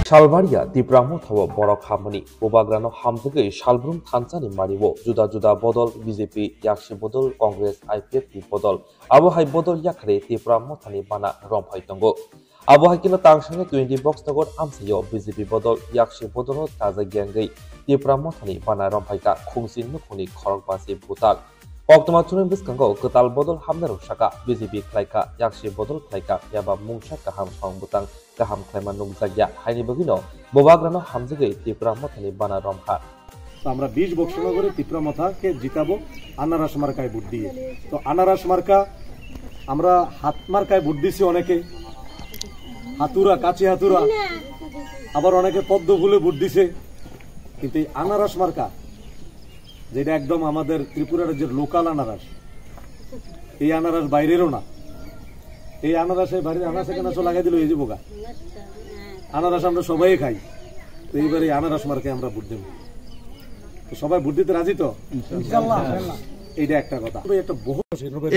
Shalvaria, Tipramo Tower, Borok Harmony, Bobagrano Hambugi, Shalbrum Tansani Mariwo, Juda Juda Bodol, BJP, Yakshi Bodol, Congress, IPFP Bodol, Abohai Bodol Yakre, Tipramo Tani Bana, Rompai Tongo. Abohakino Tangshan 20 box Togor Amsayo, BJP Bodol, Yakshi Bodolo, Taza Gangai, Tipramo Tani Bana Rompaika, Kungsin Nukuni, Korokbasi Butal. Oktoma Turin Biskango, Kutal Bodol Hamner Shaka, BJP Klaika, Yakshi Bodol Klaika, Yaba Mungshaka Ham Song Butang, Kaham Klaiman Nungzagya, Haini Bogino, Bobagrano Hamzage, Tipra Motani Bana Romha. আমরা 20 বক্সনা করে ত্রিপুরা মাথাকে জিতাবো আনারস মার্কায় vote দিয়ে। তো আনারস মার্কা আমরা হাত মার্কায় ভোট দিছি, অনেকে হাতুরা কাচি হাতুরা, আবার অনেকে পদ্ম ফুলে ভোট দিছে। কিন্তু আনারস মার্কা যেটা একদম আমাদের ত্রিপুরা রাজ্যের লোকাল আনারস, এই আনারস বাইরেরও না। এই আনারসের বাইরে আনারসে কেন লাগাই দিল এই যে বোকা আনারস আমরা সবাই খাই। তো এইবারে আনারস মার্কায় আমরা ভোট দেব। সবাই ভোট দিতে রাজি তো? ইনশাআল্লাহ। এইটা একটা কথা। একটা বহু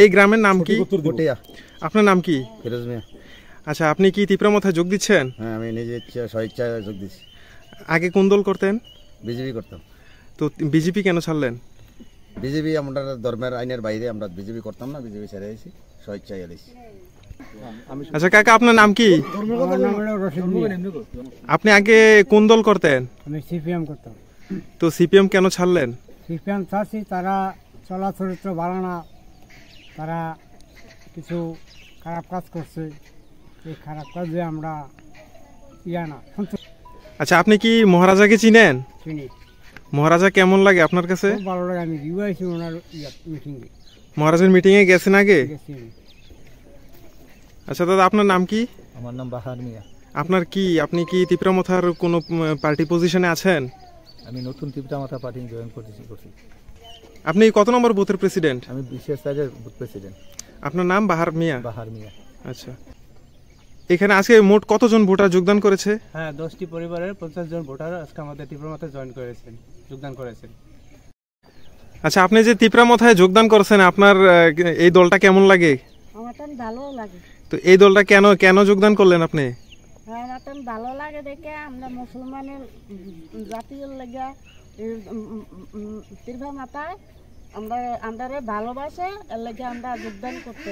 এই গ্রামের নাম কি? আপনার নাম কি? ফিরোজ মিয়া। আচ্ছা, আপনি কি ত্রিপুরা মাথায় যোগ দিচ্ছেন? হ্যাঁ, আমি নিজে স্বেচ্ছায় যোগ দিচ্ছি। আগে কোন দল করতেন? বিজেপি করতাম। তো বিজেপি কেন ছাড়লেন? বিজেপি আমরা ধর্মের আইনের বাইরে আমরা বিজেপি করতাম না, বিজেপি ছেড়ে এসেছি, স্বেচ্ছায় এসেছি। আচ্ছা কাকা, আপনার নাম কি? আপনি আগে কোন দল করতেন? আমি সিপিএম করতাম। তো সিপিএম কেন ছাড়লেন? সিপিএম চাচ্ছি তারা চলাচরিত্র ভালো না, তারা কিছু খারাপ কাজ করছে, এই খারাপ কাজে আমরা না। আচ্ছা, আপনি কি মহারাজাকে চিনেন? চিনি। মহারাজা কেমন লাগে আপনার কাছে? খুব ভালো লাগে। আমি গিয়েছি ওনার মিটিংয়ে। মহারাজের মিটিংয়ে গেছেন আগে? গেছি। আচ্ছা দাদা, আপনার নাম কি? আমার নাম বাহার মিয়া। আপনার কি, আপনি কি ত্রিপুরা মাথার কোনো পার্টি পজিশনে আছেন? আমি নতুন ত্রিপুরা মাথা পার্টি জয়েন করছি। আপনি কত নম্বর বুথের প্রেসিডেন্ট? আমি বিশেষ সাইজের বুথ প্রেসিডেন্ট। আপনার নাম বাহার মিয়া? বাহার মিয়া। আচ্ছা, এখানে আজকে মোট কতজন ভোটার যোগদান করেছে? হ্যাঁ, 10টি পরিবারের 50 জন ভোটার আজকে আমাদের ত্রিপুরা মাথায় যোগদান করেছেন। আচ্ছা, আপনি যে ত্রিপুরা মাথায় যোগদান করেছেন, আপনার এই দলটা কেমন লাগে? আমার তো ভালো লাগে। তো এই দলটা কেন যোগদান করলেন আপনি? আমার তো ভালো লাগে দেখে আমরা মুসলমানের জাতীয় লাগা ত্রিপুরা মাথায় আমরা ভালোবাসে এর লাগে আমরা যোগদান করতে।